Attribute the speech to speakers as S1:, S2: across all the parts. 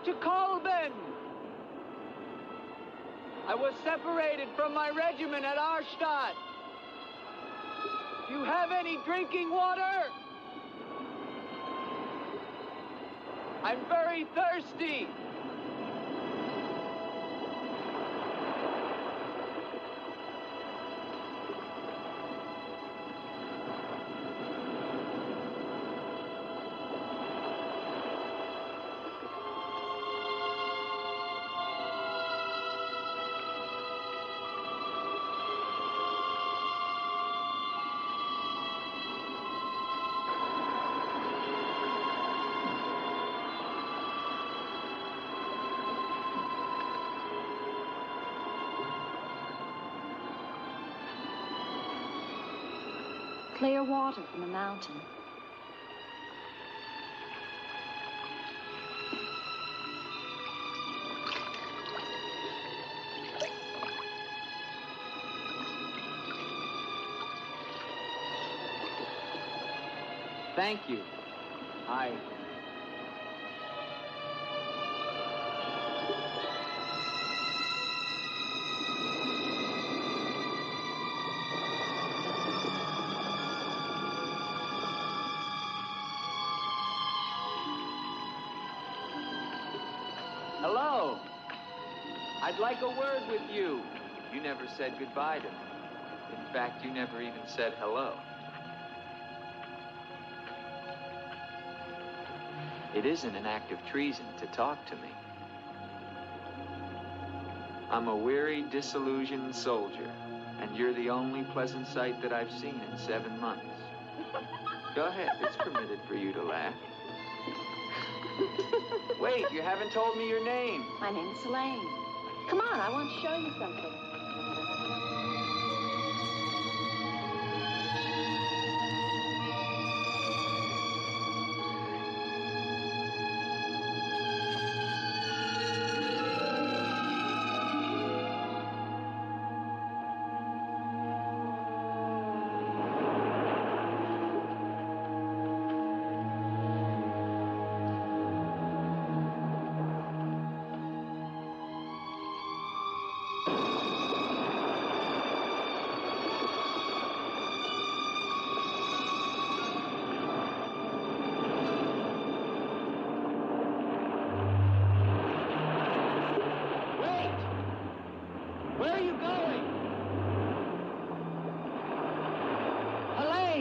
S1: to Kolben. I was separated from my regiment at Arstadt. Do you have any drinking water? I'm very thirsty.
S2: Clear water from the mountain.
S1: Thank you. Hello. I'd like a word with you. You never said goodbye to me. In fact, you never even said hello. It isn't an act of treason to talk to me. I'm a weary, disillusioned soldier, and you're the only pleasant sight that I've seen in 7 months. Go ahead, it's permitted for you to laugh. Wait, you haven't told me your name.
S2: My name's Elaine. Come on, I want to show you something.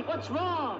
S1: What's wrong?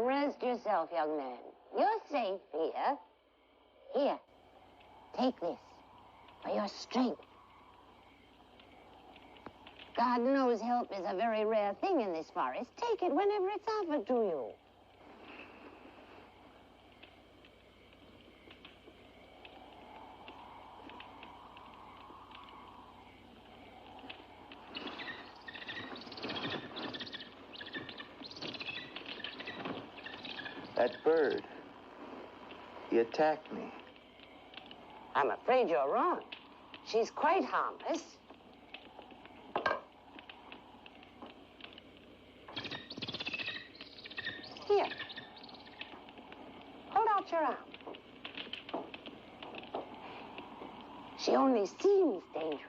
S3: Rest yourself, young man. You're safe here. Here, take this for your strength. God knows help is a very rare thing in this forest. Take it whenever it's offered to you.
S1: That bird, He attacked me.
S3: I'm afraid you're wrong. She's quite harmless. Here. Hold out your arm. She only seems dangerous.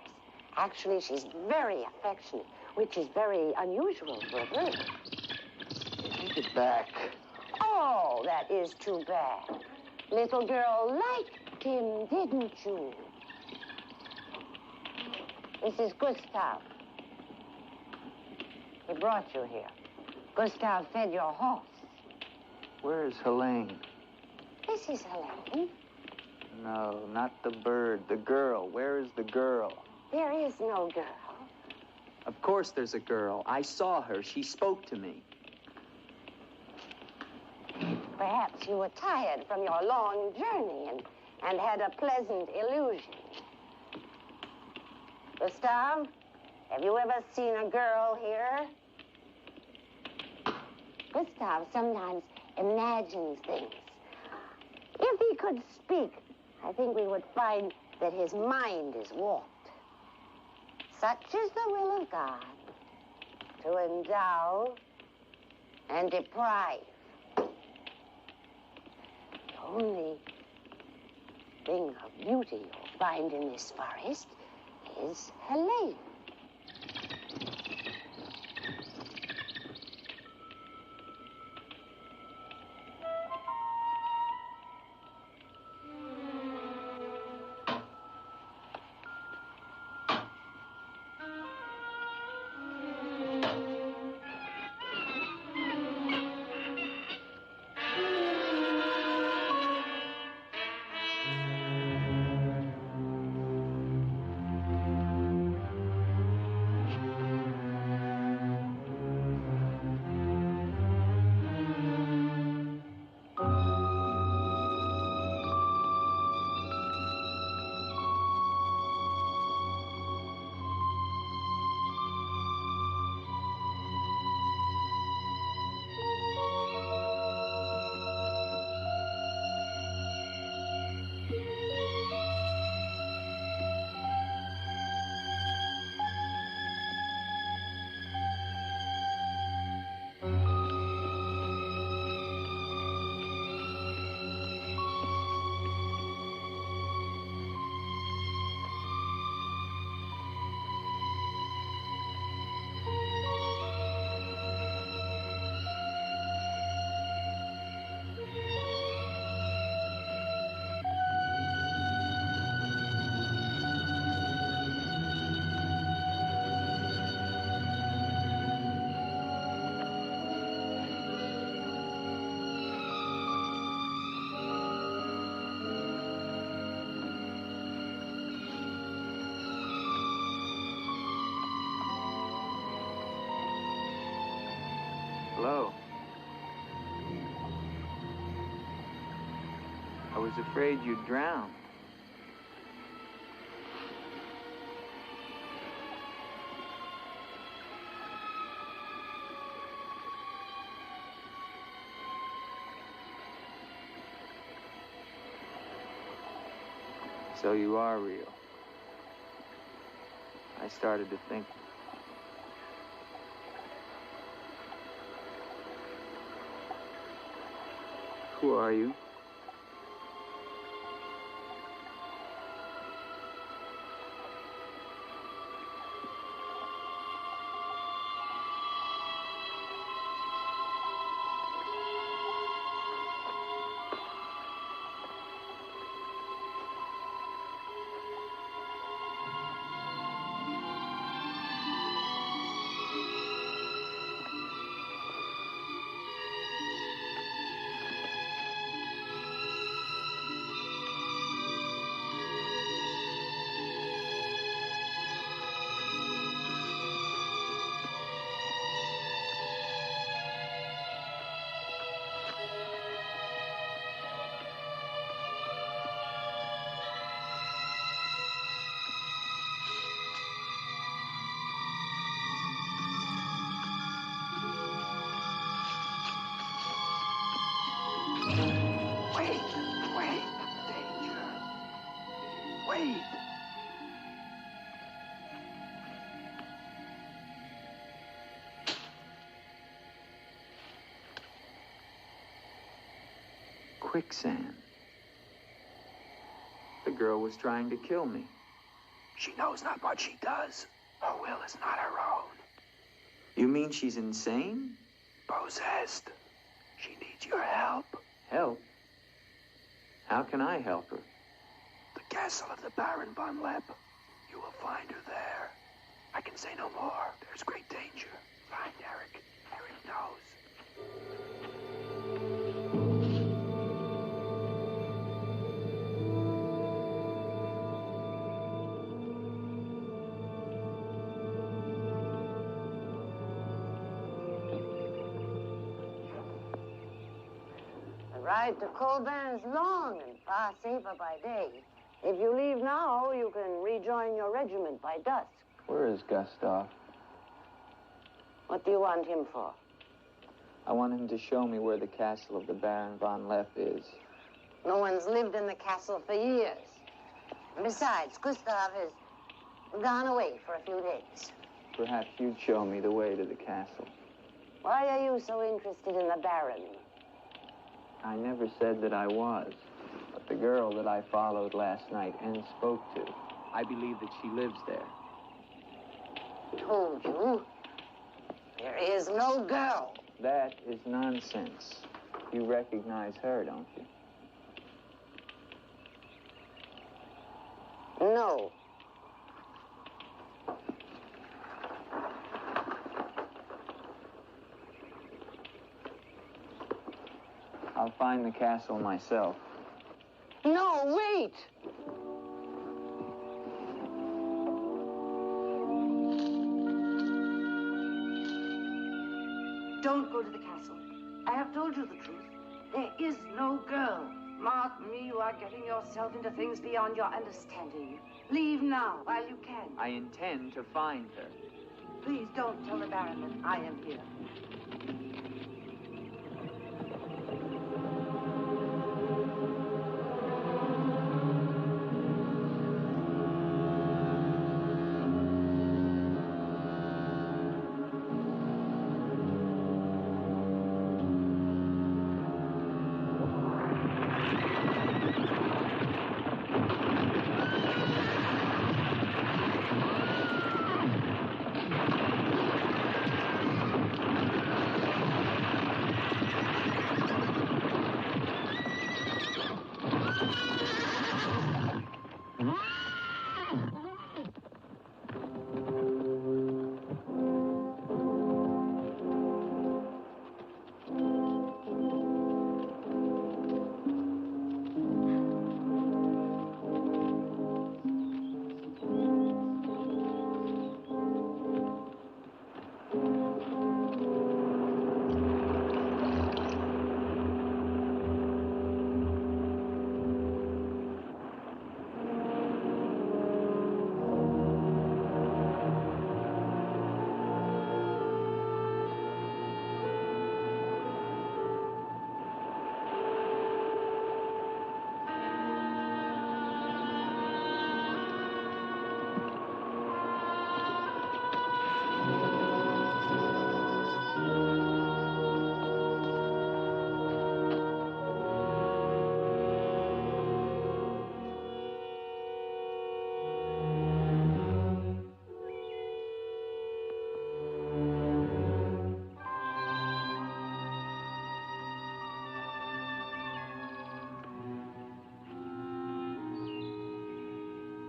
S3: Actually, she's very affectionate, which is very unusual for a bird.
S1: Take it back.
S3: Oh, that is too bad. Little girl liked him, didn't you? This is Gustav. He brought you here. Gustav fed your horse.
S1: Where is Helene?
S3: This is Helene.
S1: No, not the bird. The girl. Where is the girl?
S3: There is no girl.
S1: Of course there's a girl. I saw her. She spoke to me.
S3: Perhaps you were tired from your long journey and had a pleasant illusion. Gustav, have you ever seen a girl here? Gustav sometimes imagines things. If he could speak, I think we would find that his mind is warped. Such is the will of God, to endow and deprive. The only thing of beauty you'll find in this forest is Helene.
S1: Hello. I was afraid you'd drown. So you are real. I started to think. Who are you? quicksand. The girl was trying to kill me.
S4: She knows not what she does. Her will is not her own.
S1: You mean she's insane?
S4: Possessed. She needs your help.
S1: Help? How can I help her?
S4: The castle of the Baron von Lepp. You will find her there. I can say no more. There's great danger. Find Eric. Eric knows.
S3: The ride to Colbert is long and far safer by day. If you leave now, you can rejoin your regiment by dusk.
S1: Where is Gustav?
S3: What do you want him for?
S1: I want him to show me where the castle of the Baron von Lepp is.
S3: No one's lived in the castle for years. And besides, Gustav has gone away for a few days.
S1: Perhaps you'd show me the way to the castle.
S3: Why are you so interested in the Baron?
S1: I never said that I was. But the girl that I followed last night and spoke to, I believe that she lives there.
S3: Told you. There is no girl.
S1: That is nonsense. You recognize her, don't you?
S3: No.
S1: I'll find the castle myself.
S3: No, wait!
S5: Don't go to the castle. I have told you the truth. There is no girl. Mark me, you are getting yourself into things beyond your understanding. Leave now, while you can.
S1: I intend to find her.
S5: Please don't tell the Baron that I am here.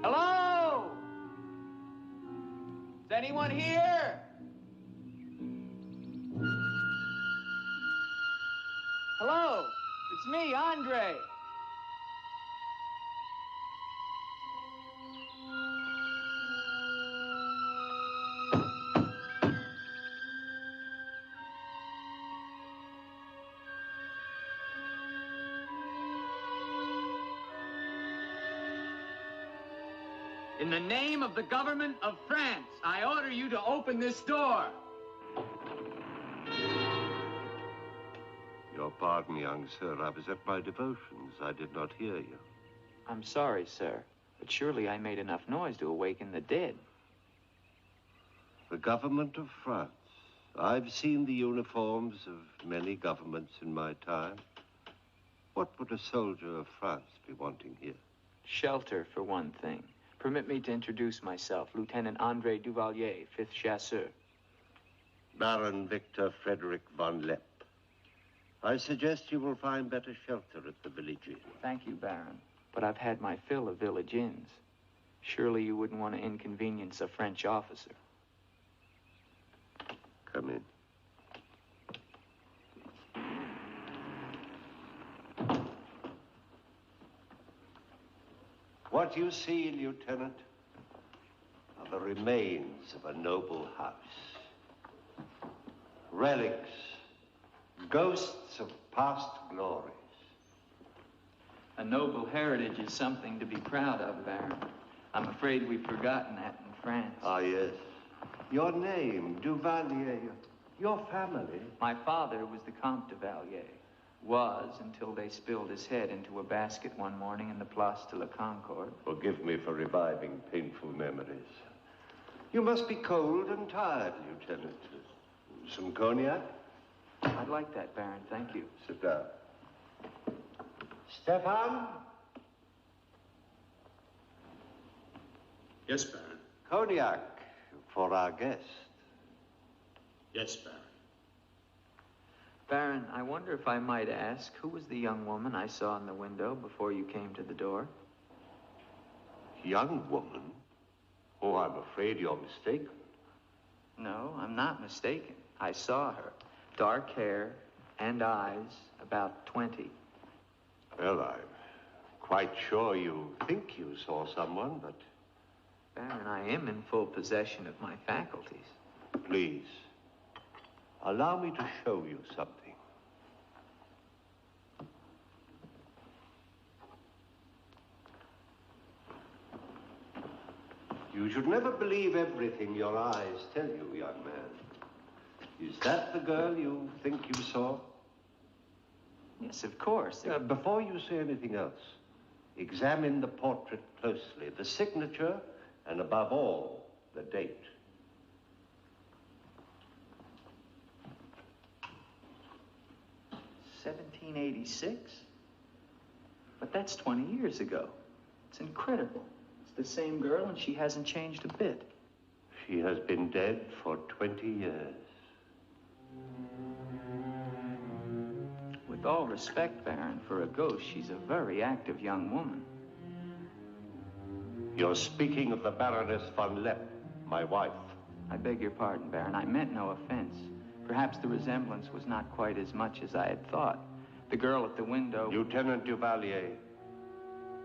S1: Hello? Is anyone here? Hello? It's me, Andre. In the name of the government of France, I order you to open this door.
S6: Your pardon, young sir. I was at my devotions. I did not hear you.
S1: I'm sorry, sir, but surely I made enough noise to awaken the dead.
S6: The government of France. I've seen the uniforms of many governments in my time. What would a soldier of France be wanting here?
S1: Shelter, for one thing. Permit me to introduce myself, Lieutenant André Duvalier, 5th Chasseur.
S6: Baron Victor Frederick von Lepp. I suggest you will find better shelter at the village inn.
S1: Thank you, Baron. But I've had my fill of village inns. Surely you wouldn't want to inconvenience a French officer.
S6: Come in. What you see, Lieutenant, are the remains of a noble house. Relics, ghosts of past glories.
S1: A noble heritage is something to be proud of, Baron. I'm afraid we've forgotten that in France.
S6: Ah, yes. Your name, Duvalier, your family.
S1: My father was the Comte de Valier. Was until they spilled his head into a basket one morning in the Place de la Concorde.
S6: Forgive me for reviving painful memories. You must be cold and tired, Lieutenant. Some cognac?
S1: I'd like that, Baron. Thank you.
S6: Sit down. Stefan?
S7: Yes, Baron.
S6: Cognac for our guest.
S7: Yes, Baron.
S1: Baron, I wonder if I might ask, who was the young woman I saw in the window before you came to the door?
S6: Young woman? Oh, I'm afraid you're mistaken.
S1: No, I'm not mistaken. I saw her. Dark hair and eyes, about 20.
S6: Well, I'm quite sure you think you saw someone, but...
S1: Baron, I am in full possession of my faculties.
S6: Please, allow me to show you something. You should never believe everything your eyes tell you, young man. Is that the girl you think you saw?
S1: Yes, of course.
S6: Before you say anything else, examine the portrait closely, the signature, and above all, the date.
S1: $1786? But that's 20 years ago. It's incredible. It's the same girl, and she hasn't changed a bit.
S6: She has been dead for 20 years.
S1: With all respect, Baron, for a ghost, she's a very active young woman.
S6: You're speaking of the Baroness von Lepp, my wife.
S1: I beg your pardon, Baron. I meant no offense. Perhaps the resemblance was not quite as much as I had thought. The girl at the window...
S6: Lieutenant Duvalier,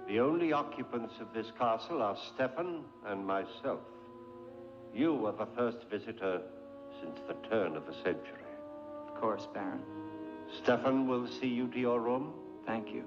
S6: the only occupants of this castle are Stefan and myself. You are the first visitor since the turn of the century.
S1: Of course, Baron.
S6: Stefan will see you to your room.
S1: Thank you.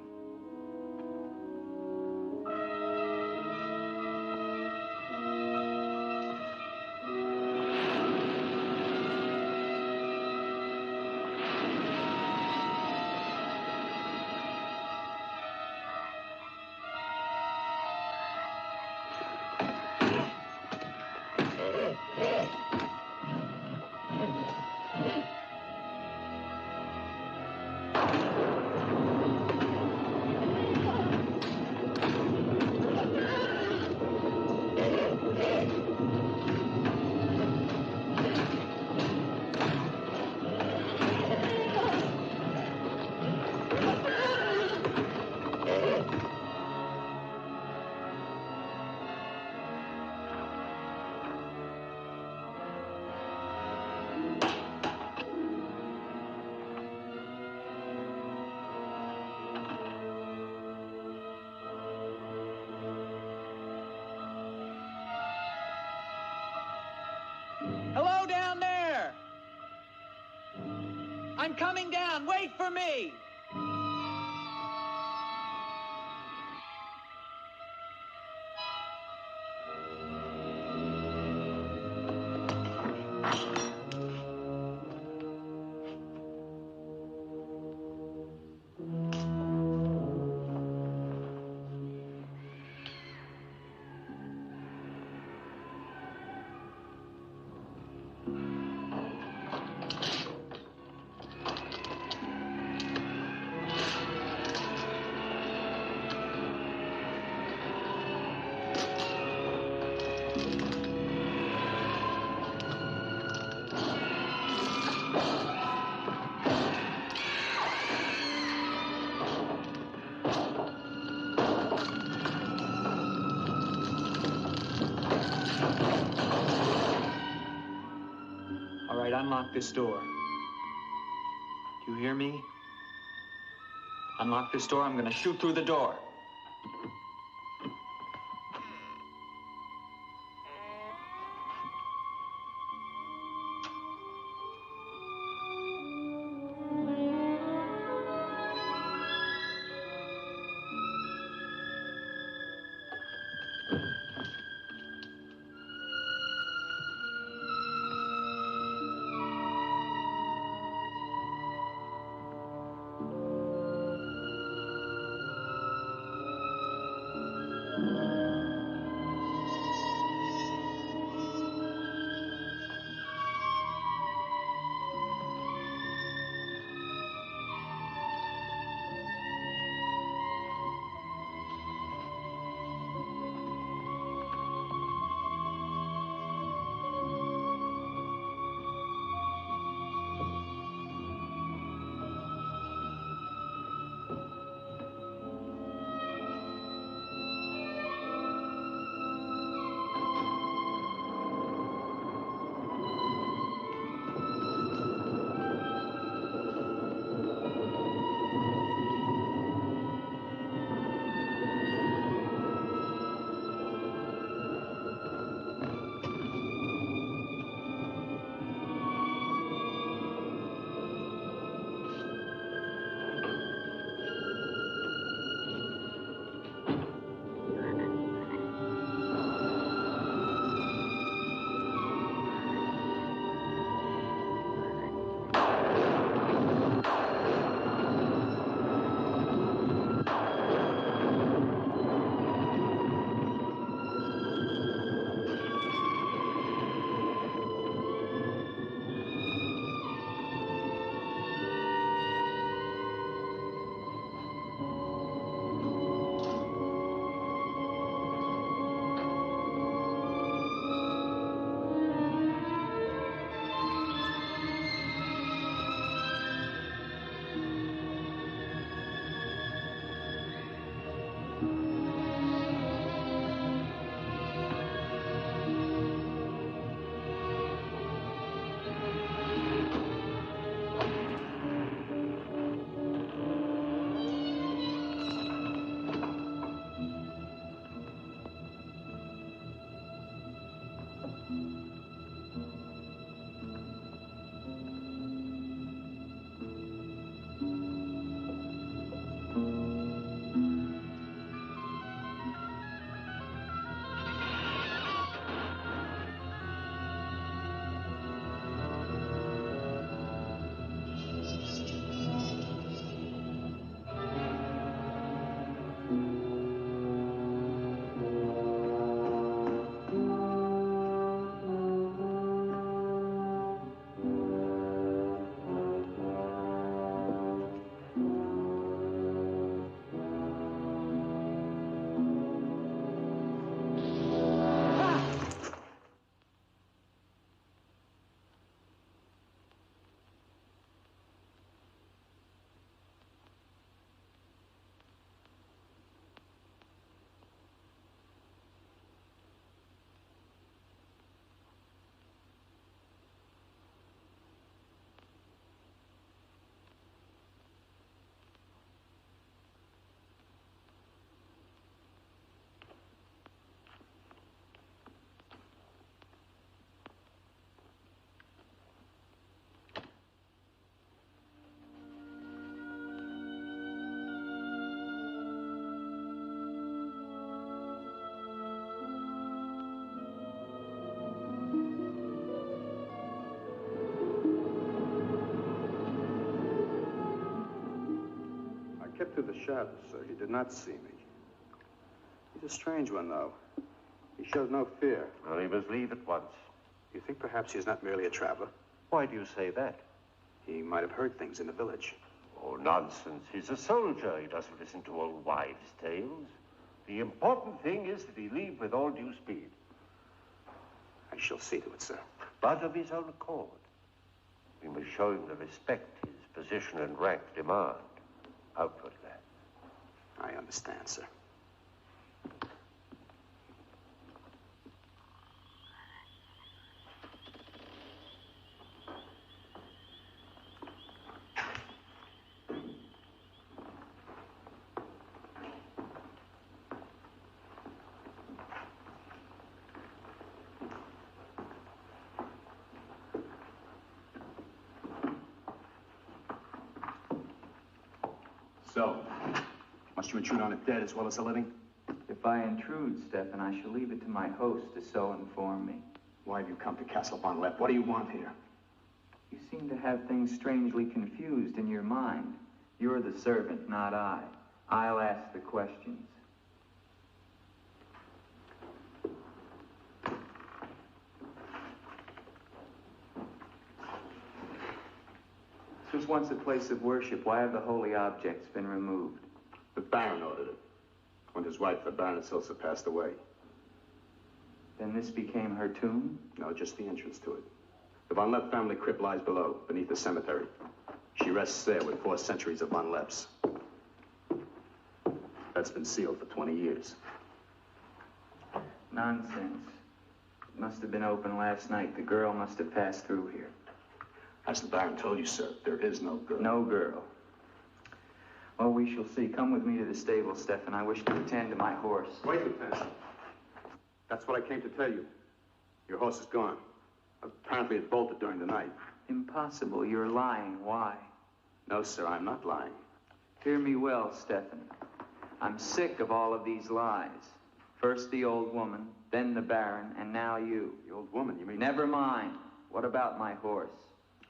S8: Hello down there! I'm coming down. Wait for me!
S1: right, unlock this door. Do you hear me? Unlock this door, I'm gonna shoot through the door.
S9: Kept through the shadows, sir. He did not see me. He's a strange one, though. He shows no fear.
S6: Well, he must leave at once.
S9: You think perhaps he's not merely a traveler?
S6: Why do you say that?
S9: He might have heard things in the village.
S6: Oh, nonsense. He's a soldier. He doesn't listen to old wives' tales. The important thing is that he leave with all due speed.
S9: I shall see to it, sir.
S6: But of his own accord. We must show him the respect his position and rank demand. Outwardly.
S9: I understand, sir. So, must you intrude on a dead as well as a living?
S1: If I intrude, Stefan, I shall leave it to my host to so inform me.
S9: Why have you come to Castle von Lepp? What do you want here?
S1: You seem to have things strangely confused in your mind. You're the servant, not I. I'll ask the questions. This was once a place of worship. Why have the holy objects been removed?
S9: The Baron ordered it. When his wife, the Baroness Ilsa, passed away.
S1: Then this became her tomb?
S9: No, just the entrance to it. The von Lepp family crypt lies below, beneath the cemetery. She rests there with 4 centuries of von Lepps. That's been sealed for 20 years.
S1: Nonsense. It must have been open last night. The girl must have passed through here.
S9: As the Baron told you, sir, there is no girl.
S1: No girl. Well, we shall see. Come with me to the stable, Stefan. I wish to attend to my horse.
S9: Wait, Lieutenant. That's what I came to tell you. Your horse is gone. Apparently it bolted during the night.
S1: Impossible. You're lying. Why?
S9: No, sir, I'm not lying.
S1: Hear me well, Stefan. I'm sick of all of these lies. First the old woman, then the Baron, and now you.
S9: The old woman, you mean?
S1: Never mind. What about my horse?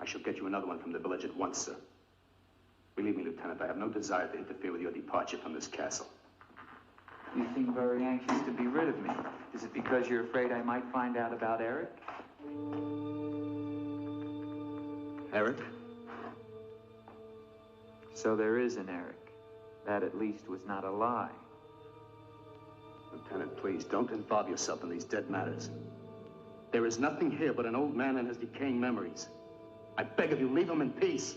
S9: I shall get you another one from the village at once, sir. Believe me, Lieutenant, I have no desire to interfere with your departure from this castle.
S1: You seem very anxious to be rid of me. Is it because you're afraid I might find out about Eric?
S9: Eric?
S1: So there is an Eric. That at least was not a lie.
S9: Lieutenant, please, don't involve yourself in these dead matters. There is nothing here but an old man and his decaying memories. I beg of you, leave him in peace.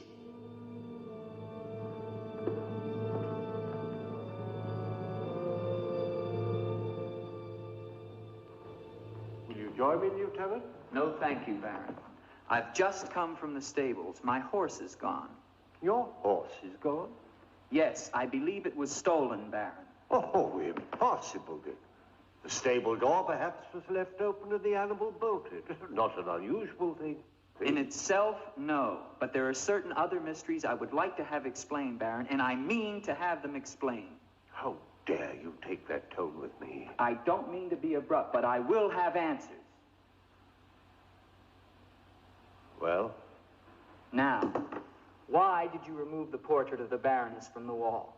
S6: Will you join me, Lieutenant?
S1: No, thank you, Baron. I've just come from the stables. My horse is gone.
S6: Your horse is gone?
S1: Yes, I believe it was stolen, Baron.
S6: Oh, impossible, Dick. The stable door perhaps was left open and the animal bolted. Not an unusual thing.
S1: In itself, no. But there are certain other mysteries I would like to have explained, Baron, and I mean to have them explained.
S6: How dare you take that tone with me?
S1: I don't mean to be abrupt, but I will have answers.
S6: Well?
S1: Now, why did you remove the portrait of the Baroness from the wall?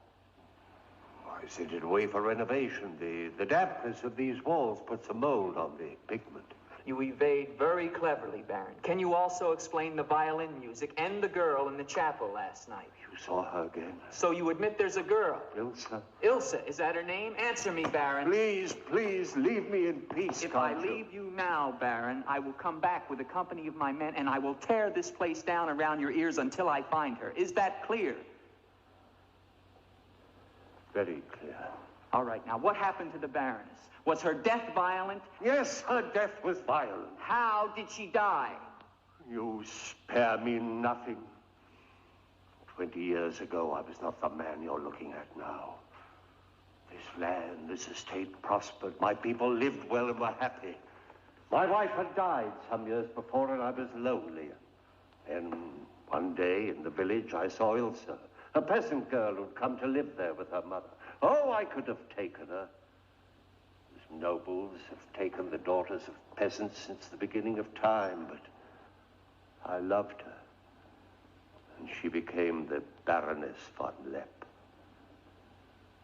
S6: I sent it away for renovation. The dampness of these walls puts a mold on the pigment.
S1: You evade very cleverly, Baron. Can you also explain the violin music and the girl in the chapel last night?
S6: You saw her again?
S1: So you admit there's a girl?
S6: Ilsa.
S1: Ilsa, is that her name? Answer me, Baron.
S6: Please, please, leave me in peace,
S1: If I leave you now, Baron, I will come back with a company of my men, and I will tear this place down around your ears until I find her. Is that clear?
S6: Very clear.
S1: All right, now, what happened to the Baroness? Was her death violent?
S6: Yes, her death was violent.
S1: How did she die?
S6: You spare me nothing. 20 years ago, I was not the man you're looking at now. This land, this estate prospered. My people lived well and were happy. My wife had died some years before, and I was lonely. And one day in the village, I saw Ilsa, a peasant girl who'd come to live there with her mother. Oh, I could have taken her. As nobles have taken the daughters of peasants since the beginning of time, but I loved her. And she became the Baroness von Lepp.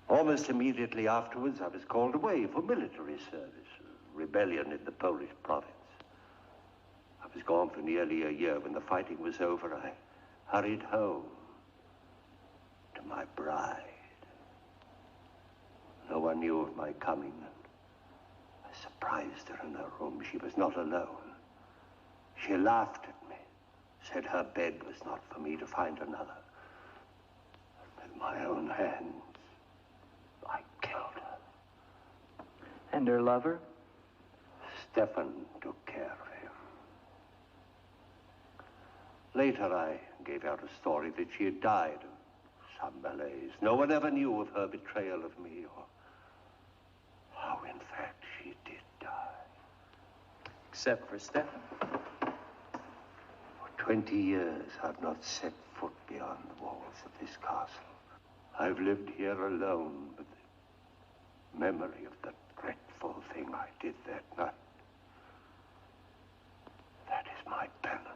S6: Almost immediately afterwards, I was called away for military service, a rebellion in the Polish province. I was gone for nearly a year. When the fighting was over, I hurried home to my bride. No one knew of my coming. I surprised her in her room. She was not alone. She laughed at me, said her bed was not for me to find another. With my own hands, I killed her.
S1: And her lover?
S6: Stefan took care of him. Later, I gave out a story that she had died of some malaise. No one ever knew of her betrayal of me, or how, in fact, she did die.
S1: Except for Stefan.
S6: For 20 years, I've not set foot beyond the walls of this castle. I've lived here alone with the memory of the dreadful thing I did that night. That is my penance.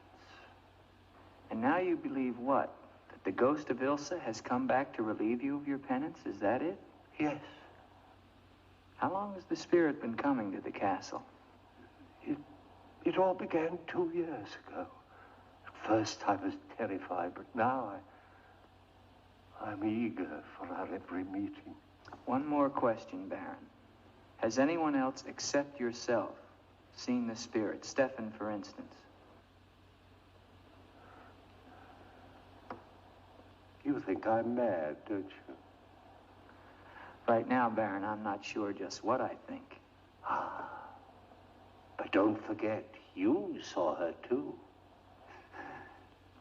S1: And now you believe what? That the ghost of Ilsa has come back to relieve you of your penance? Is that it?
S6: Yes.
S1: How long has the spirit been coming to the castle?
S6: It all began 2 years ago. At first I was terrified, but now I'm eager for our every meeting.
S1: One more question, Baron. Has anyone else except yourself seen the spirit? Stefan, for instance.
S6: You think I'm mad, don't you?
S1: Right now, Baron, I'm not sure just what I think.
S6: But don't forget, you saw her too.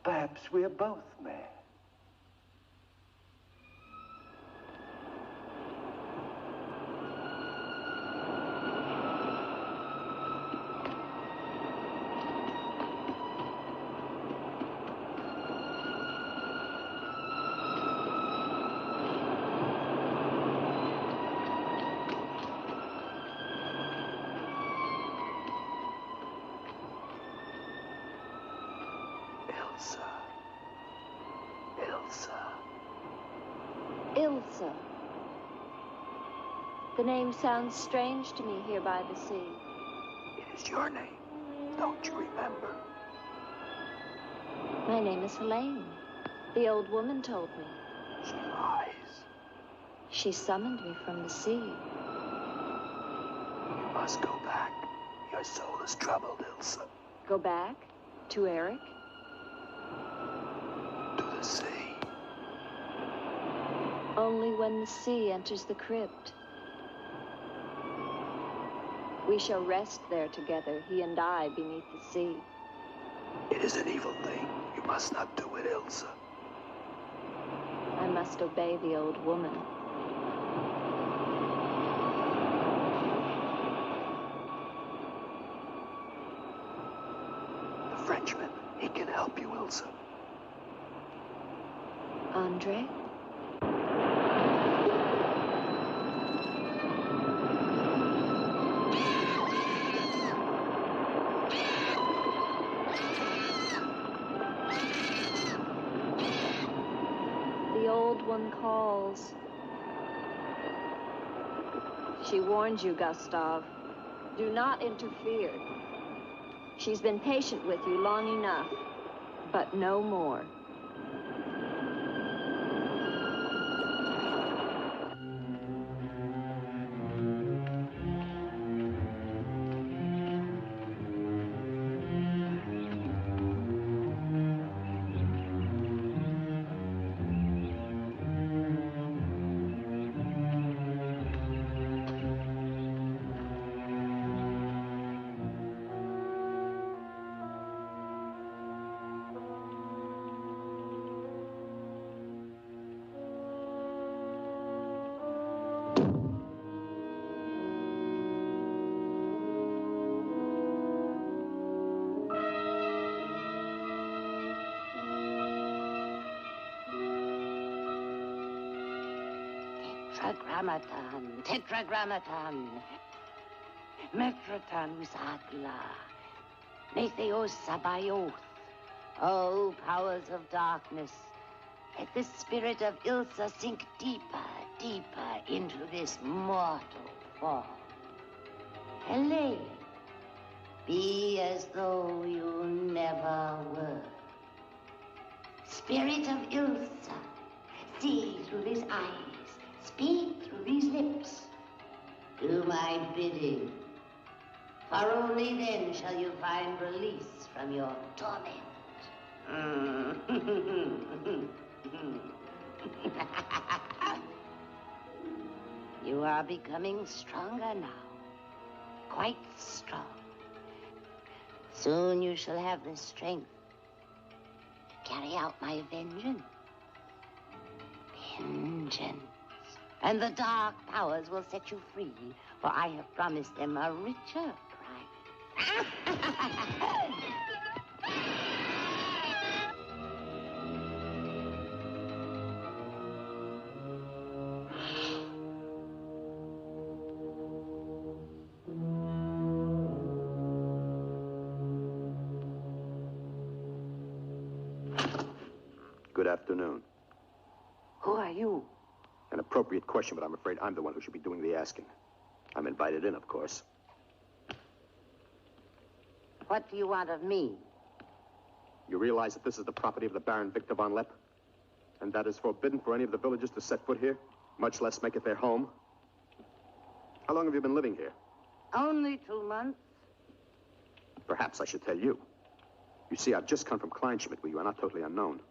S6: Perhaps we're both mad.
S2: Ilsa. The name sounds strange to me here by the sea.
S4: It is your name. Don't you remember?
S2: My name is Helene. The old woman told me.
S4: She lies.
S2: She summoned me from the sea.
S4: You must go back. Your soul is troubled, Ilsa.
S2: Go back? To Eric?
S4: To the sea.
S2: Only when the sea enters the crypt. We shall rest there together, he and I, beneath the sea.
S4: It is an evil thing. You must not do it, Ilsa.
S2: I must obey the old woman.
S4: The Frenchman, he can help you, Ilsa.
S2: Andre? The old one calls. She warns you, Gustav. Do not interfere. She's been patient with you long enough, but no more.
S3: Tetragrammaton, tetragrammaton. Metraton usagla. Metheos sabayoth. O powers of darkness, let the spirit of Ilsa sink deeper, deeper into this mortal form. Helene, be as though you never were. Spirit of Ilsa, see through these eyes, speak through these lips. Do my bidding, for only then shall you find release from your torment. You are becoming stronger now, quite strong. Soon you shall have the strength to carry out my vengeance. Vengeance. And the dark powers will set you free, for I have promised them a richer prize.
S9: Good afternoon.
S5: Who are you?
S9: An appropriate question, but I'm afraid I'm the one who should be doing the asking. I'm invited in, of course.
S3: What do you want of me?
S9: You realize that this is the property of the Baron Victor von Lepp? And that is forbidden for any of the villagers to set foot here, much less make it their home? How long have you been living here?
S5: Only 2 months.
S9: Perhaps I should tell you. You see, I've just come from Kleinschmidt, where you are not totally unknown.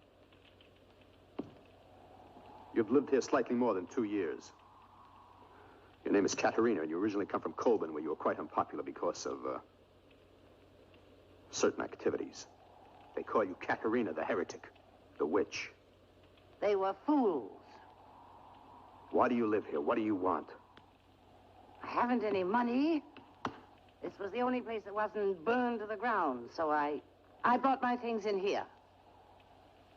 S9: You've lived here slightly more than 2 years. Your name is Katerina, and you originally come from Colburn, where you were quite unpopular because of, certain activities. They call you Katerina the heretic, the witch.
S5: They were fools.
S9: Why do you live here? What do you want?
S5: I haven't any money. This was the only place that wasn't burned to the ground, so I brought my things in here.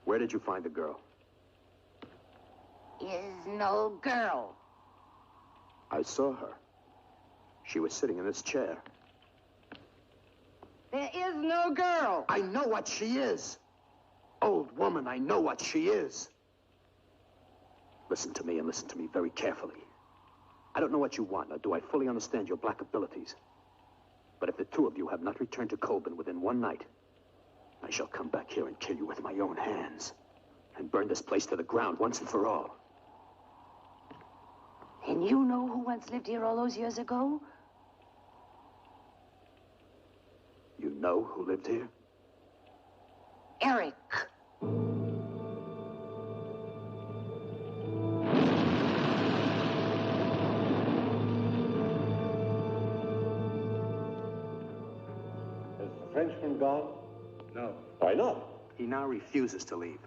S9: Where did you find the girl?
S3: Is no girl.
S9: I saw her. She was sitting in this chair.
S5: There is no girl.
S9: I know what she is. Old woman, I know what she is. Listen to me, and listen to me very carefully. I don't know what you want, nor do I fully understand your black abilities. But if the two of you have not returned to Colburn within one night, I shall come back here and kill you with my own hands, and burn this place to the ground once and for all.
S5: And you know who once lived here all those years ago?
S9: You know who lived here?
S5: Eric.
S6: Has the Frenchman gone?
S9: No.
S6: Why not?
S9: He now refuses to leave.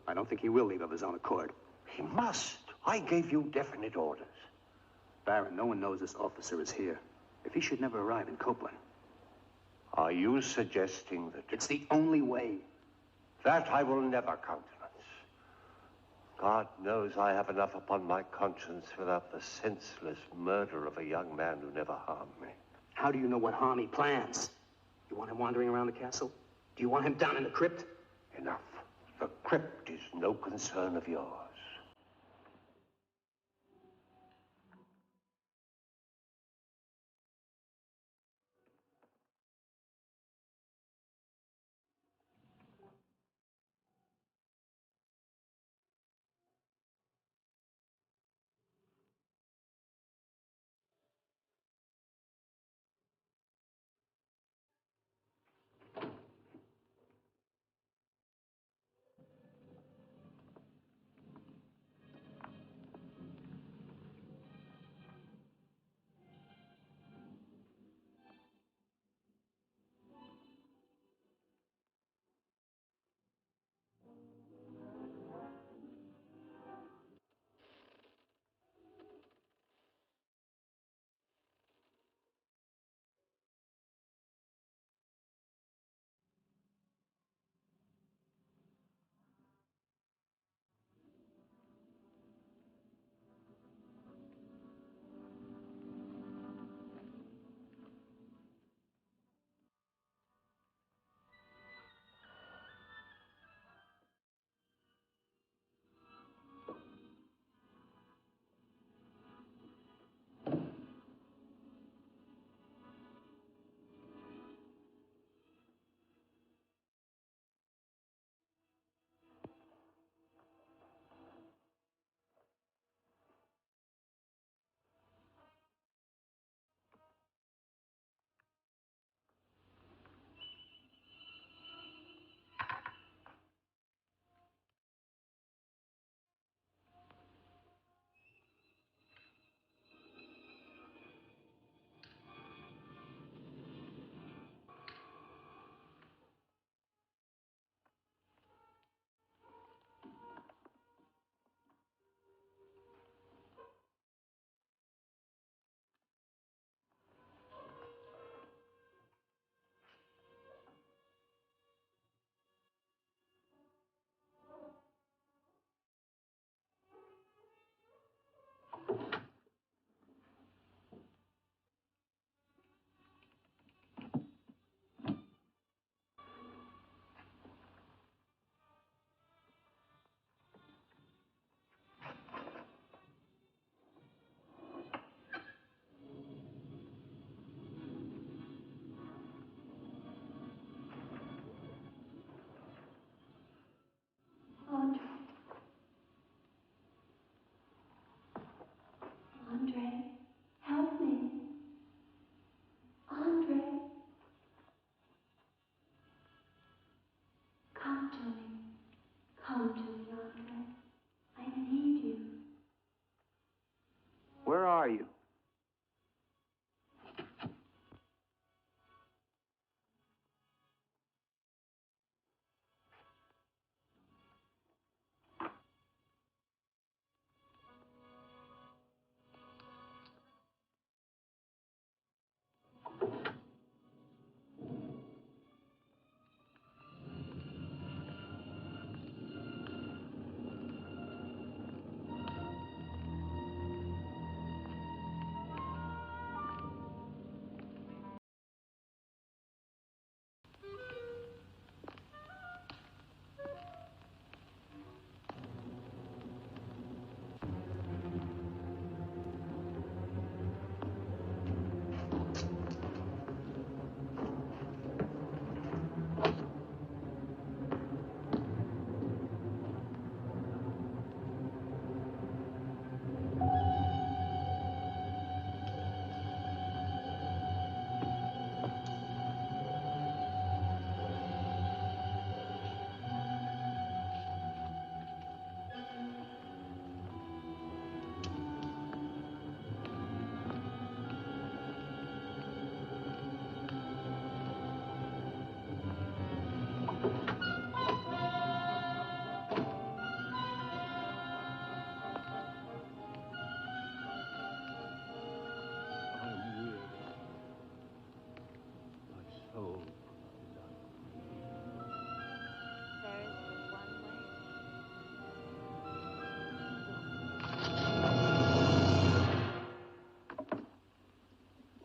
S9: I don't think he will leave of his own accord.
S6: He must. I gave you definite orders.
S9: Baron, no one knows this officer is here. If he should never arrive in Copeland.
S6: Are you suggesting that...
S9: It's the only way.
S6: That I will never countenance. God knows I have enough upon my conscience without the senseless murder of a young man who never harmed me.
S9: How do you know what harm he plans? You want him wandering around the castle? Do you want him down in the crypt?
S6: Enough. The crypt is no concern of yours.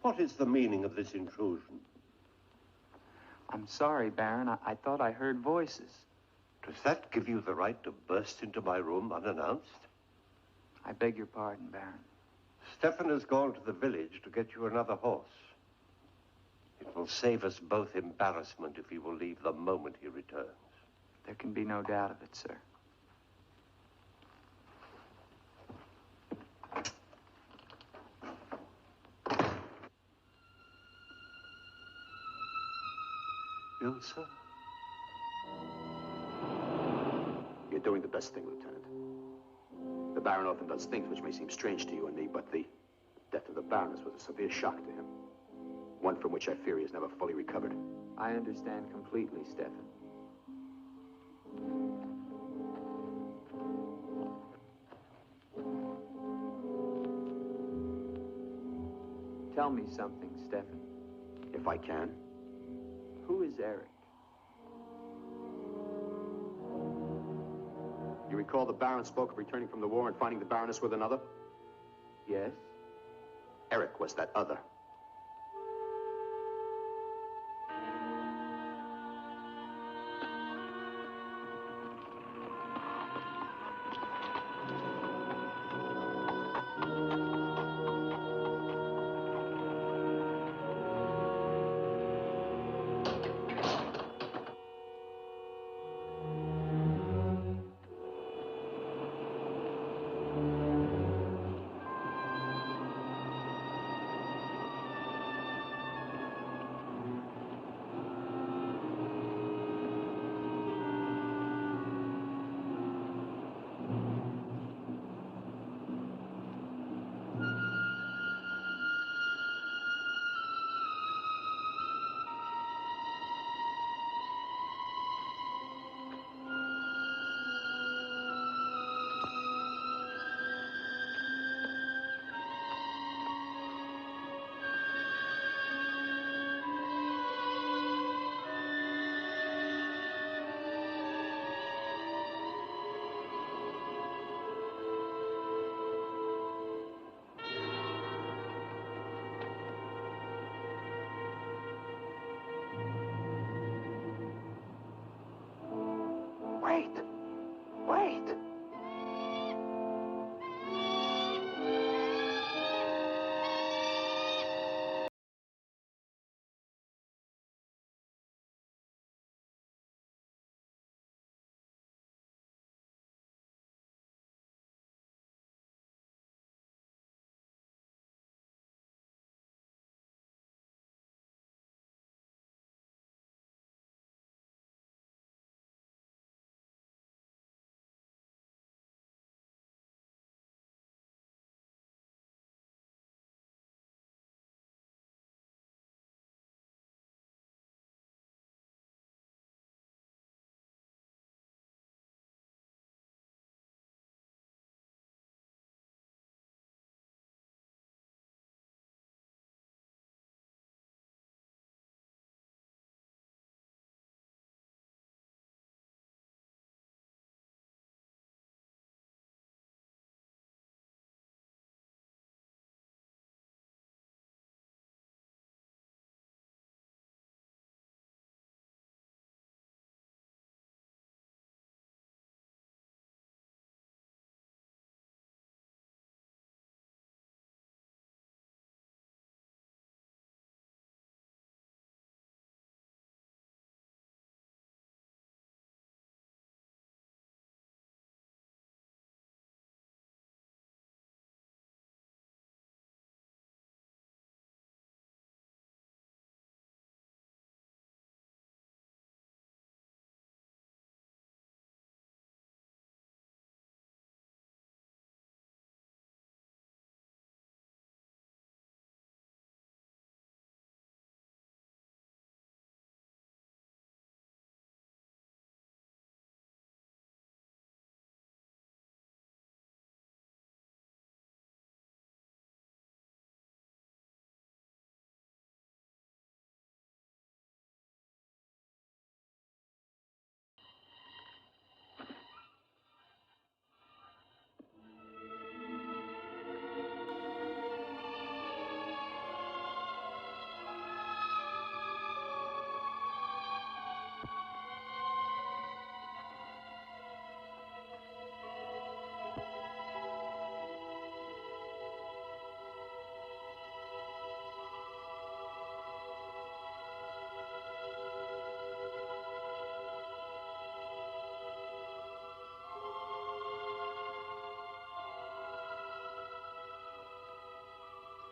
S6: What is the meaning of this intrusion?
S1: I'm sorry, Baron. I thought I heard voices.
S6: Does that give you the right to burst into my room unannounced?
S1: I beg your pardon, Baron.
S6: Stefan has gone to the village to get you another horse. It will save us both embarrassment if he will leave the moment he returns.
S1: There can be no doubt of it, sir.
S6: Ilsa?
S9: You're doing the best thing, Lieutenant. The Baron often does things which may seem strange to you and me, but the death of the Baroness was a severe shock to him. One from which I fear he has never fully recovered.
S1: I understand completely, Stefan. Tell me something, Stefan.
S9: If I can.
S1: Who is Eric?
S9: You recall the Baron spoke of returning from the war and finding the Baroness with another?
S1: Yes?
S9: Eric was that other.
S4: Wait! Wait!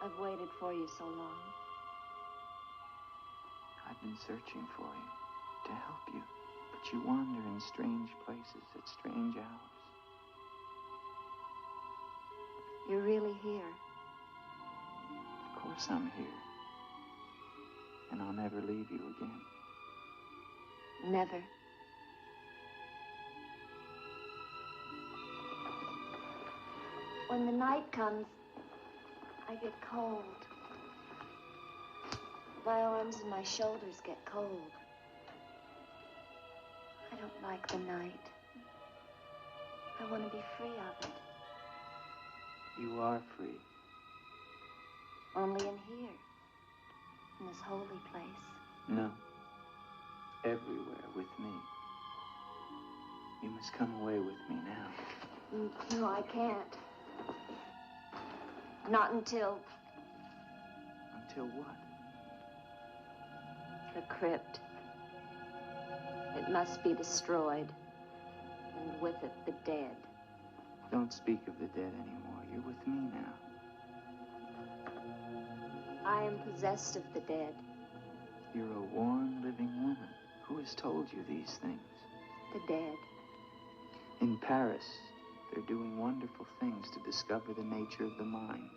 S2: I've waited for you so long.
S1: I've been searching for you, to help you, but you wander in strange places at strange hours.
S2: You're really here.
S1: Of course I'm here. And I'll never leave you again.
S2: Never. When the night comes, I get cold. My arms and my shoulders get cold. I don't like the night. I want to be free of it.
S1: You are free.
S2: Only in here, in this holy place.
S1: No. Everywhere with me. You must come away with me now.
S2: No, I can't. Not until...
S1: Until what?
S2: The crypt. It must be destroyed. And with it, the dead.
S1: Don't speak of the dead anymore. You're with me now.
S2: I am possessed of the dead.
S1: You're a warm, living woman. Who has told you these things?
S2: The dead.
S1: In Paris, they're doing wonderful things to discover the nature of the mind.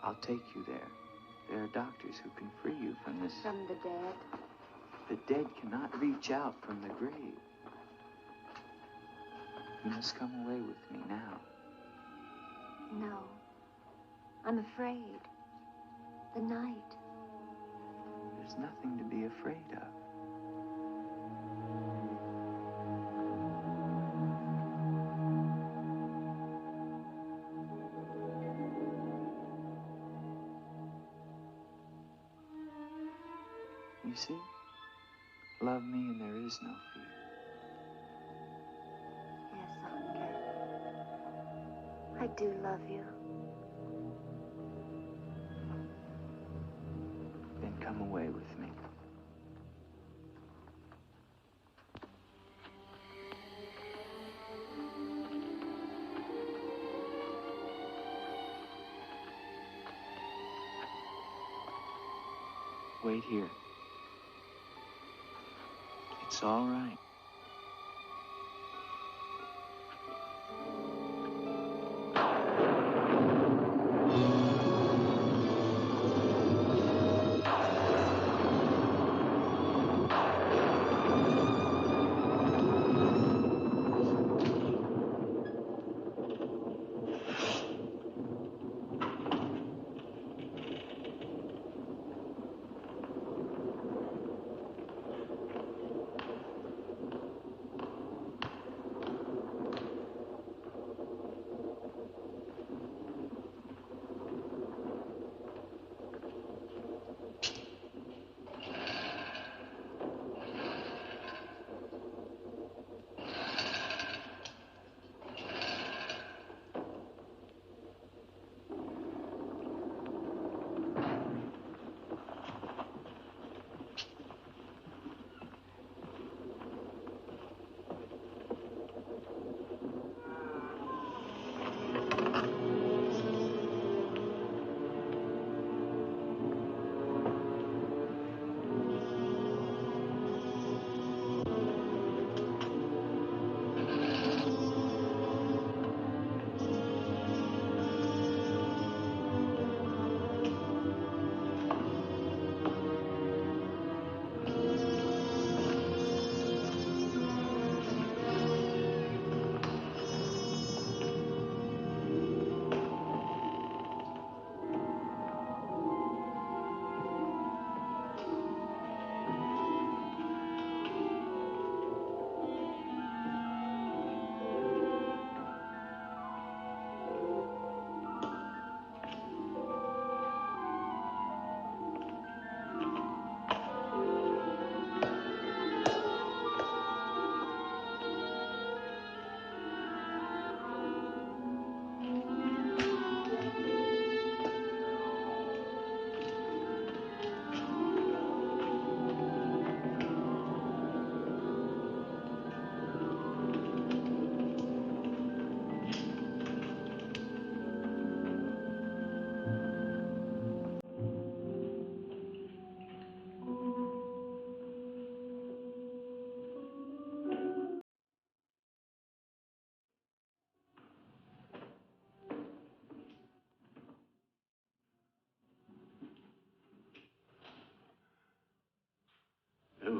S1: I'll take you there. There are doctors who can free you from this.
S2: From the dead?
S1: The dead cannot reach out from the grave. You must come away with me now.
S2: No. I'm afraid. The night.
S1: There's nothing to be afraid of. You see? Love me and there is no fear.
S2: Yes, Andre. I do love you.
S1: Then come away with me. Wait here. It's all right.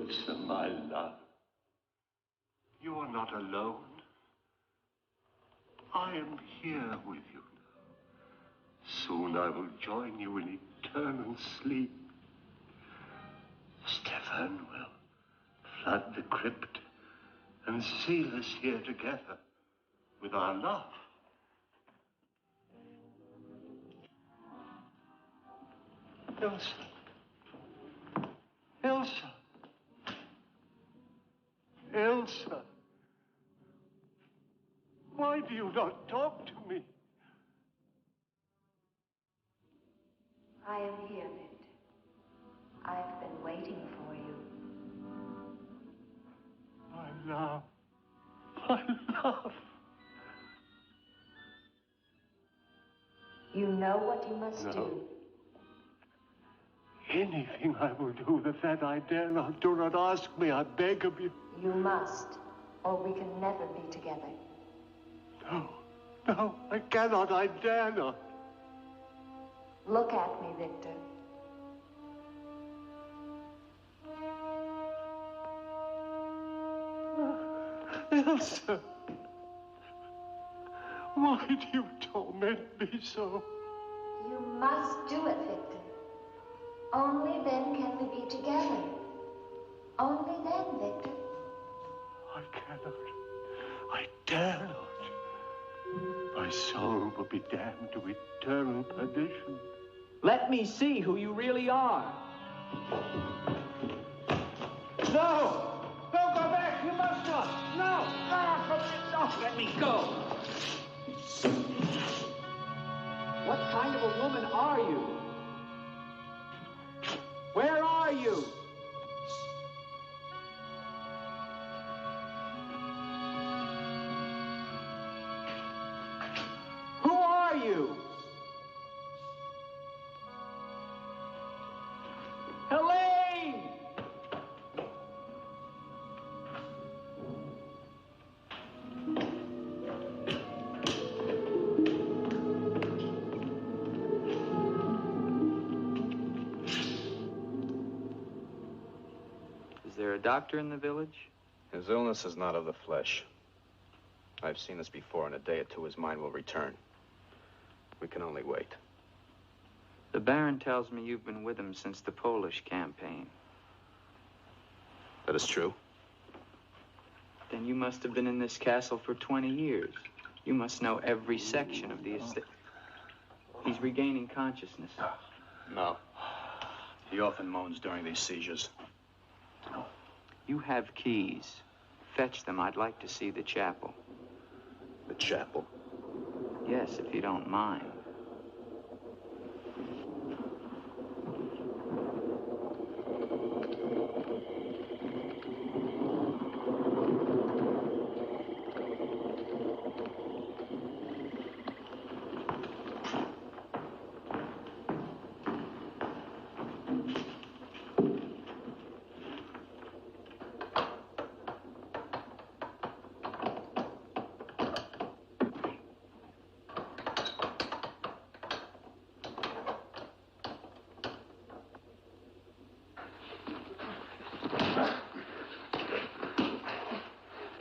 S6: Ilse, my love. You are not alone. I am here with you now. Soon I will join you in eternal sleep. Stefan will flood the crypt and seal us here together with our love. Ilse. Ilse. Ilse. Why do you not talk to me?
S2: I am here, Victor. I've been waiting for you.
S6: My love. My love.
S2: You know what you must
S6: No.
S2: do.
S6: Anything I will do that I dare not. Do not ask me, I beg of you.
S2: You must, or we can never be together.
S6: No, no, I cannot, I dare not.
S2: Look at me, Victor.
S6: Elsa, why do you torment me so?
S2: You must do it, Victor. Only then can we be together. Only then, Victor.
S6: I cannot. I dare not. My soul will be damned to eternal perdition.
S8: Let me see who you really are. No! Don't go back! You must not! No! No! Let me go! What kind of a woman are you? Where are you? Who are you? Helene!
S1: Is there a doctor in the village?
S9: His illness is not of the flesh. I've seen this before. In a day or two, his mind will return. We can only wait.
S1: The Baron tells me you've been with him since the Polish campaign.
S9: That is true.
S1: Then you must have been in this castle for 20 years. You must know every section of the estate. He's regaining consciousness.
S9: No. He often moans during these seizures.
S1: You have keys. Fetch them. I'd like to see the chapel.
S9: The chapel?
S1: Yes, if you don't mind.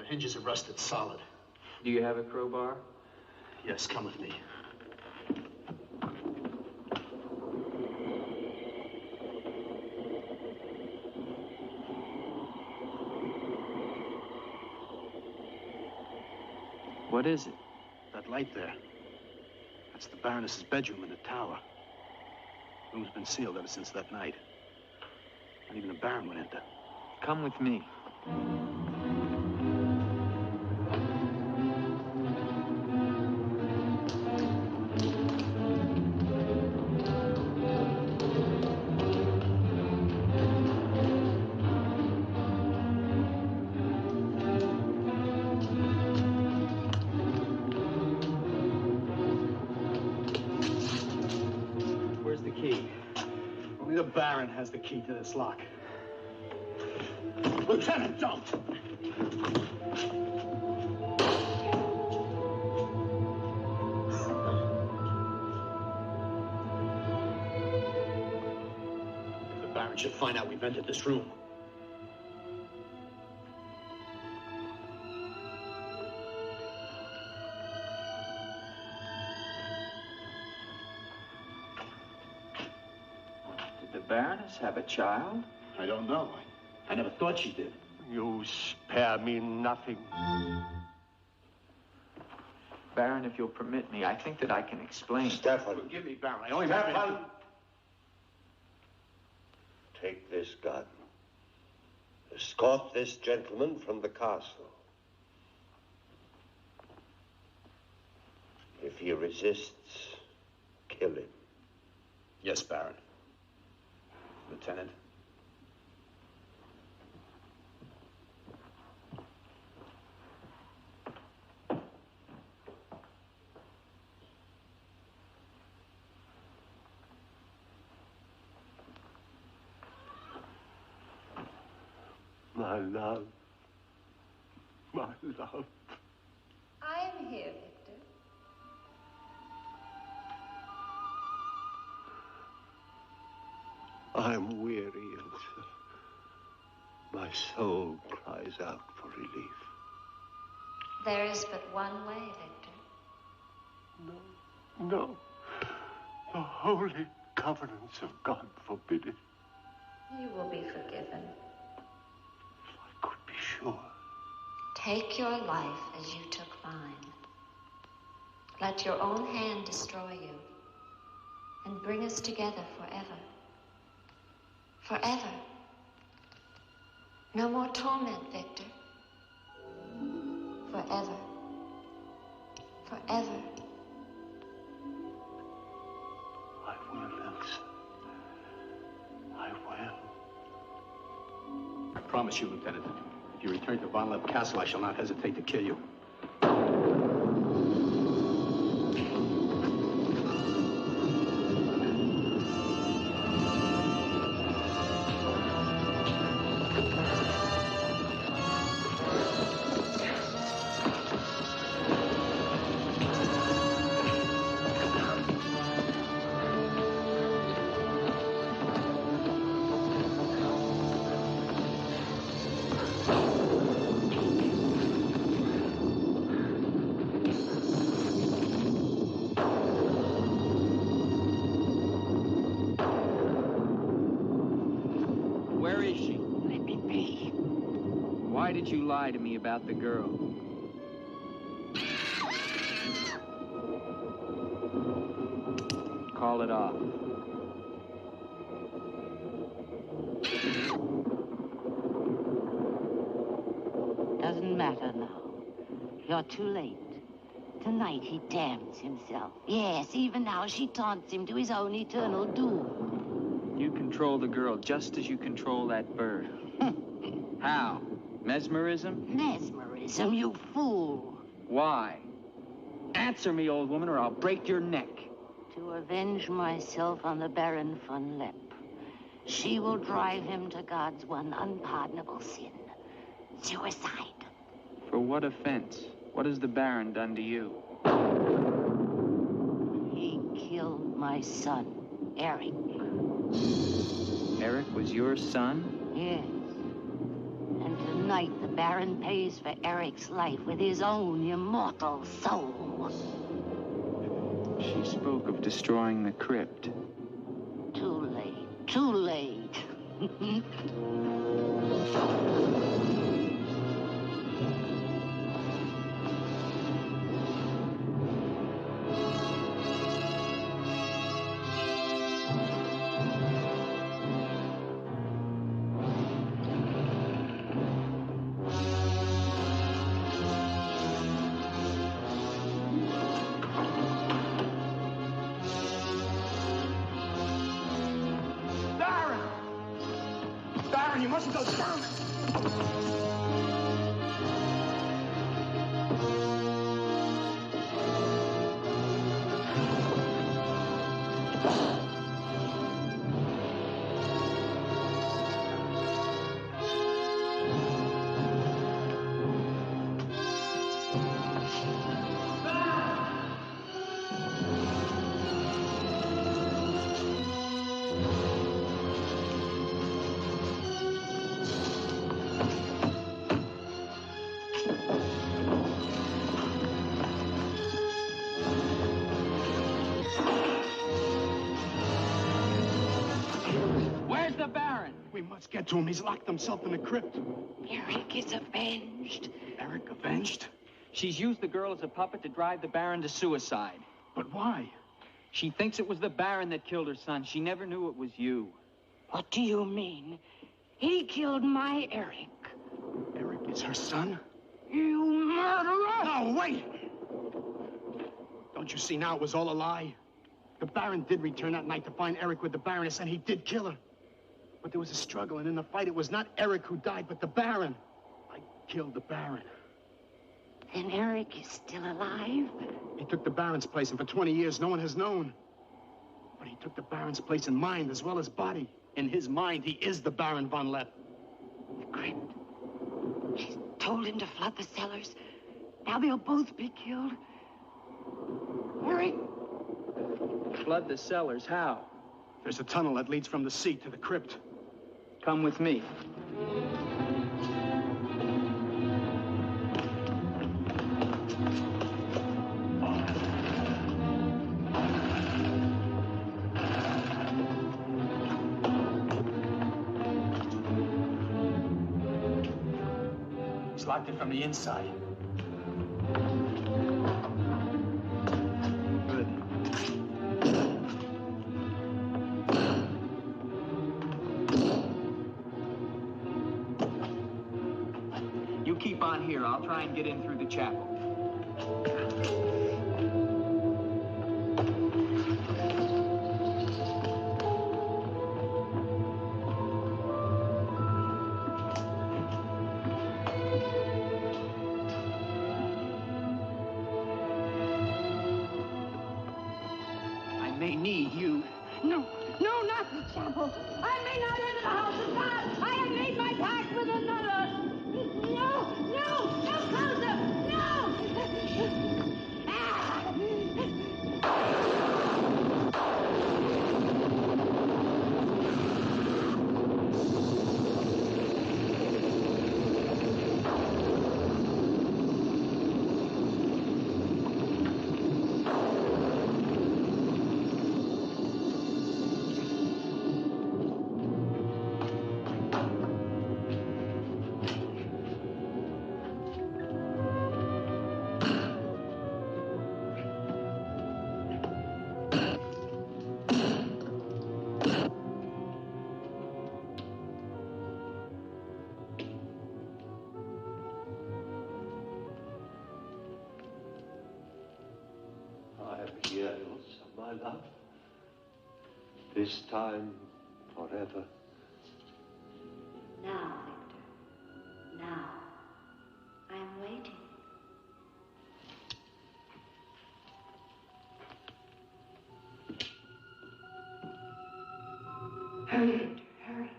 S9: Hinges are rusted solid.
S1: Do you have a crowbar?
S9: Yes, come with me.
S1: What is it?
S9: That light there. That's the Baroness's bedroom in the tower. The room's been sealed ever since that night. Not even the Baron would enter.
S1: Come with me. Where's the key?
S9: Only the Baron has the key to this lock. Lieutenant, don't! If the Baron should find out we've entered this room,
S1: Baroness have a child?
S7: I don't know. I never thought she did.
S6: You spare me nothing.
S1: Baron, if you'll permit me, I think that I can explain.
S6: Stefan.
S7: Forgive me, Baron. I only
S6: Stefan! Take this gun. Escort this gentleman from the castle. If he resists, kill him.
S7: Yes, Baron. Lieutenant.
S6: My love. My love.
S2: I am here, Victor.
S6: I'm weary, Ilsa. My soul cries out for relief.
S2: There is but one way, Victor.
S6: No. The holy covenants of God forbid it.
S2: You will be forgiven.
S6: I could be sure.
S2: Take your life as you took mine. Let your own hand destroy you and bring us together forever. Forever. No more torment, Victor. Forever. Forever.
S6: I will, Elsa. I will.
S7: I promise you, Lieutenant. If you return to Von Lepp Castle, I shall not hesitate to kill you.
S1: Where is she? Let me be. Why did you lie to me about the girl? Call it off.
S3: Doesn't matter now. You're too late. Tonight he damns himself. Yes, even now she taunts him to his own eternal doom.
S1: You control the girl just as you control that bird. How? Mesmerism?
S3: Mesmerism, you fool.
S1: Why? Answer me, old woman, or I'll break your neck.
S3: To avenge myself on the Baron von Lepp. She will drive him to God's one unpardonable sin. Suicide.
S1: For what offense? What has the Baron done to you?
S3: He killed my son, Eric.
S1: Eric was your son?
S3: Yes. And tonight the Baron pays for Eric's life with his own immortal soul.
S1: She spoke of destroying the crypt.
S3: Too late. Too late.
S8: Baron, you mustn't go down.
S7: Let's get to him. He's locked himself in the crypt.
S5: Eric is avenged.
S7: Eric avenged?
S10: She's used the girl as a puppet to drive the Baron to suicide.
S7: But why?
S10: She thinks it was the Baron that killed her son. She never knew it was you.
S5: What do you mean? He killed my Eric.
S7: Eric is her son?
S5: You murderer!
S7: No, wait! Don't you see now it was all a lie? The Baron did return that night to find Eric with the Baroness, and he did kill her. But there was a struggle, and in the fight, it was not Eric who died, but the Baron. I killed the Baron.
S5: Then Eric is still alive?
S7: He took the Baron's place, and for 20 years, no one has known. But he took the Baron's place in mind as well as body. In his mind, he is the Baron von Lepp.
S5: The crypt. She's told him to flood the cellars. Now they'll both be killed. Eric?
S10: Flood the cellars? How?
S7: There's a tunnel that leads from the sea to the crypt.
S10: Come with me.
S7: He's locked it from the inside.
S10: Good. You keep on here. I'll try and get in through the chapel. I may need you.
S5: No, not the chapel. I may not enter the house of God. I have made my pact with another. No closer. No.
S6: I am yours, my love. This time, forever.
S2: Now, Victor. Now. I'm waiting.
S5: Hurry, Victor, hurry.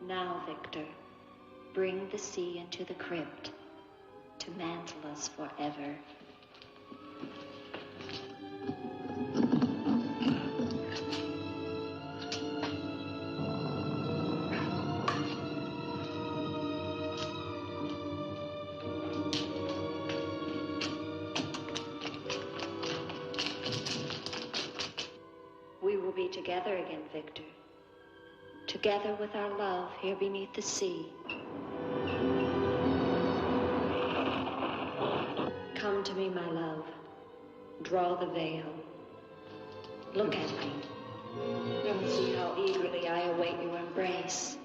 S2: Now, Victor, bring the sea into the crypt to mantle us forever. We will be together again, Victor. Together with our love here beneath the sea. Come to me, my love. Draw the veil. Look at me. And see how eagerly I await your embrace.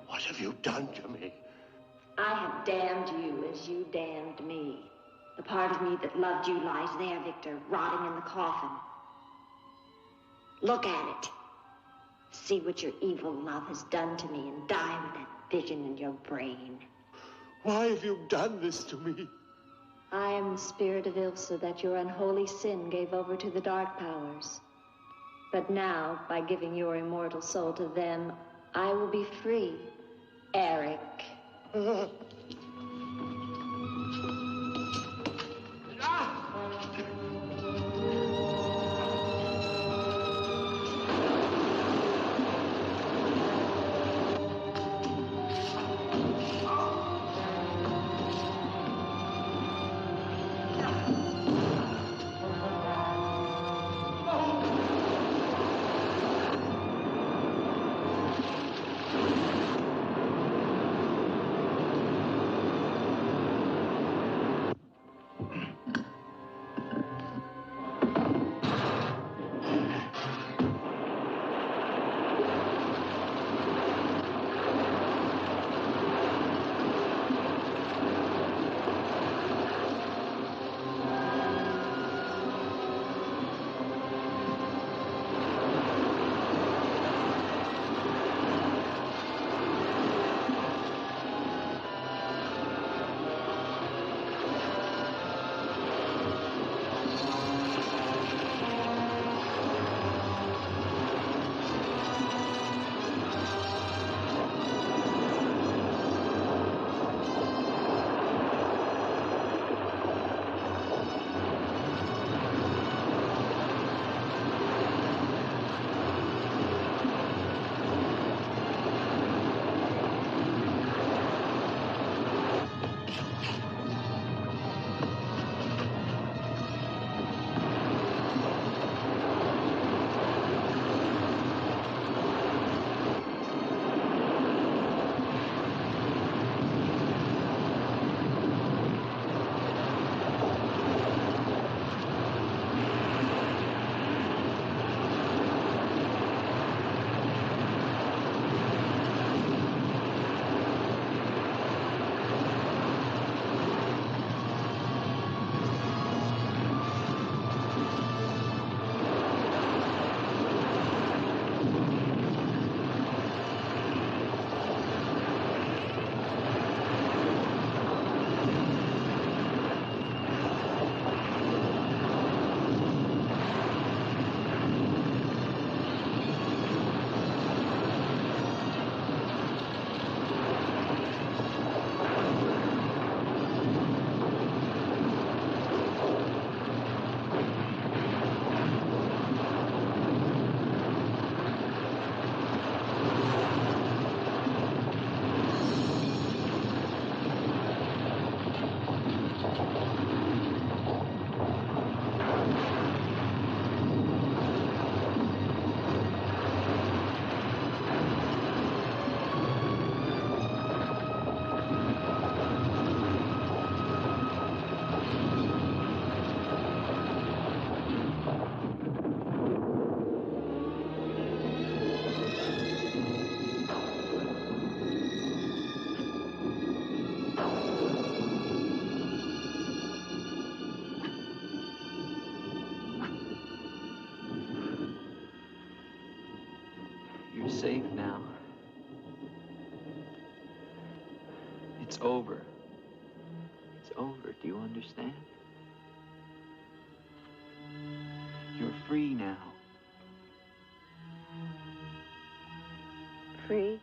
S6: What have you done to me?
S2: I have damned you as you damned me. The part of me that loved you lies there, Victor, rotting in the coffin. Look at it. See what your evil love has done to me and die with that vision in your brain.
S6: Why have you done this to me?
S2: I am the spirit of Ilsa that your unholy sin gave over to the dark powers. But now, by giving your immortal soul to them, I will be free. Eric.
S1: Safe now. It's over. It's over. Do you understand? You're free now.
S2: Free?